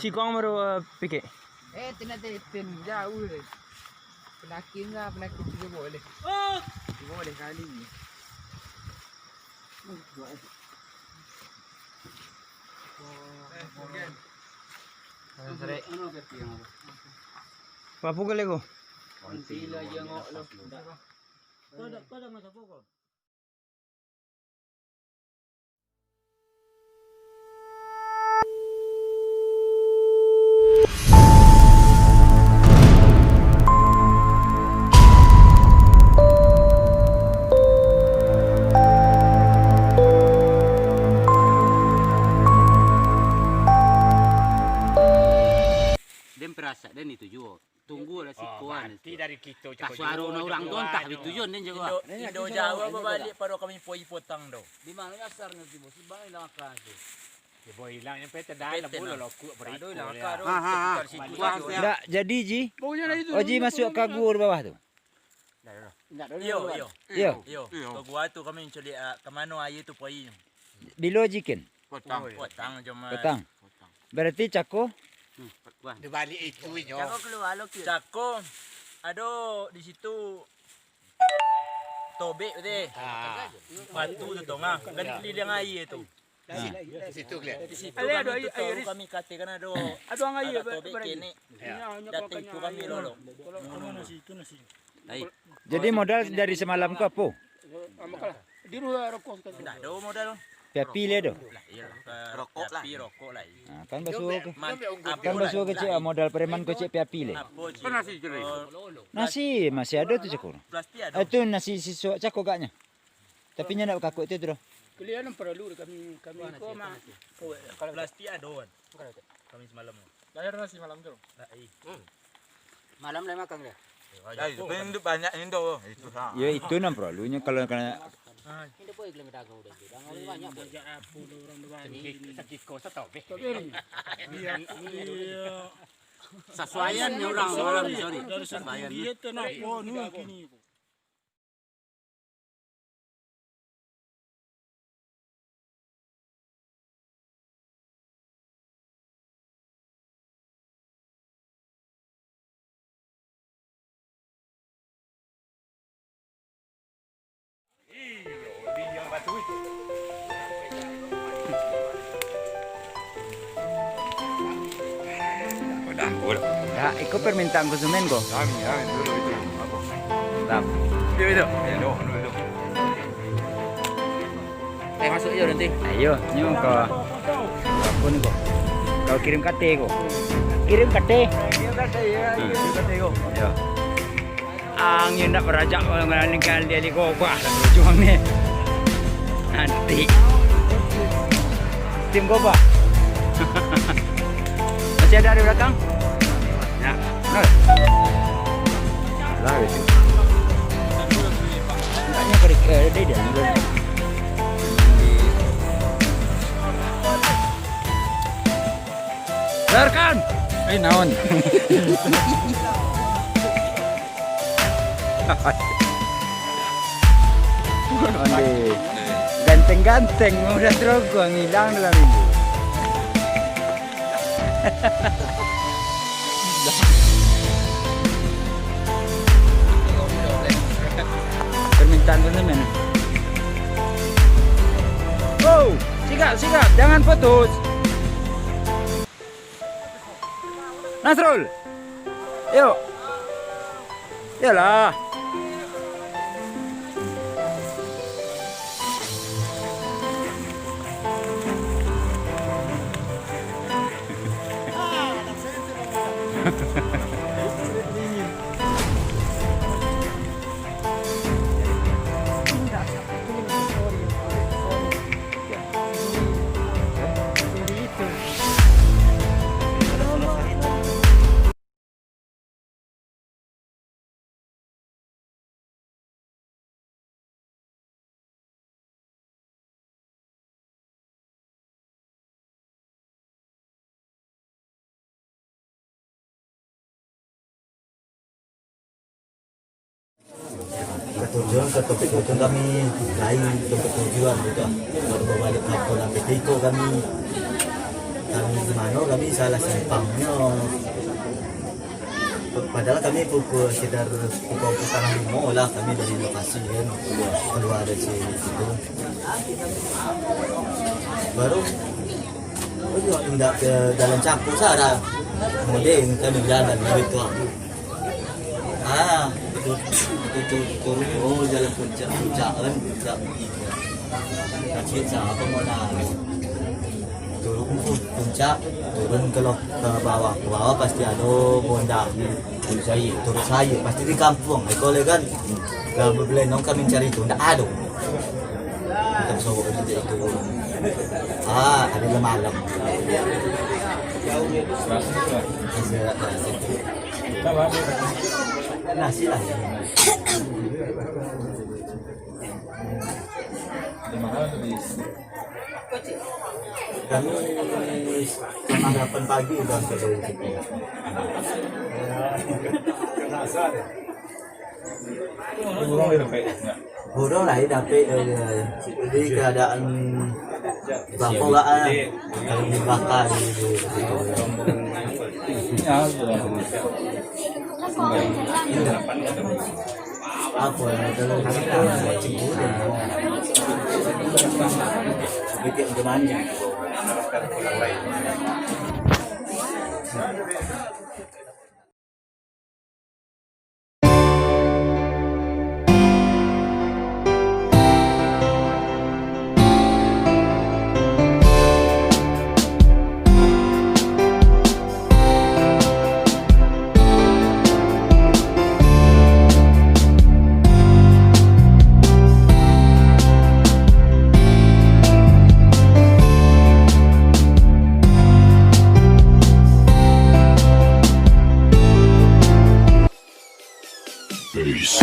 Si kau baru pikir. Tin jauh deh. Penakit juga boleh. Boleh kali. Apa pukul lego? Sila yang ngok lo. Kada masa pokok. Perasa dan itu juga tunggu lah si kuan nanti dari kita kasuaro na orang dontah itu jon din juga Indo Jawa babalik paro kami poi potang do di mana asar na tibo si bang ilang kasi ya boy lang yung peta dahil bulo lo ku berito Lang ka do. Enggak jadi Ji. Ji masuk ke gua bawah tuh. Yo gua tu kami culi kemano ayo tu poi Dilogikin. potang jom Petang. Berarti Cako di balik itu nyo Cako keluar lo Cako aduh di situ tobe deh batu tu tonga kan lilang air tu di situ kami katakan aduh tobe kini datang itu kami lolo jadi modal dari semalam ke apa? tidak ada modal Pia pilih do. rokok lah Nah, kan basuh kecil modal preman kecil pia pilih. Nasi masih ada tuh Cako. plastik ada Itu nasi siswa Cako gaknya. Tapi nya nak kaku itu doh. Kalian perlu kami koma. plastik ada kami semalam Bayar nasi malam tu. malam lah makan dia itu banyak Indo itu Ya itu nam perlunya kalau kena hindi po iklang dagaw udah dagaw banyak sakit ko sa tobe saswayan ni orang sorry saswayan Ya, ikut permintaan konsumen kok. Amin dulu itu Mantap. itu masuk yuk nanti Ayo, nyu kau. Apa nih kok? Kau kirim KT kok. Kirim KT. Ya. Angin nak berajak orang kali dia kok. Wah, juang ni. Nanti. Tim kau apa? Masih ada di belakang? Ya. Lah itu. Tanya ke dia. Darkan. Naon. Ganteng-ganteng udah terogong hilang dalam minggu. Permintaan konsumen. Oh, sigap, jangan putus. Nasrul, yuk. Yalah. Tujuan ke topik tujuan kami lain tempat tujuan juga baru balik kapal sampai Tiko kami kami gimana kami salah simpangnya. Padahal kami pukul sekitar pukul 4:30 lah kami dari lokasi kan keluar dari situ. Baru tidak ke dalam campur sana. Kemudian kami jalan begitu. Itu turun jalan puncak-puncakan puncak. Kacir apa mau turun puncak, turun ke bawah pasti ada bonda. Turun saya pasti di kampung. Kalau kan kalau berbelendong kami cari itu tidak ada. Kita soal itu. Ada malam. Nasi lah. Kami setengah 8 pagi udah sampai di situ. Burung lah dapat jadi keadaan bangkolaan kalau dibakar di situ. Apa kalau kita cinggu dan sedikit gimana? Peace.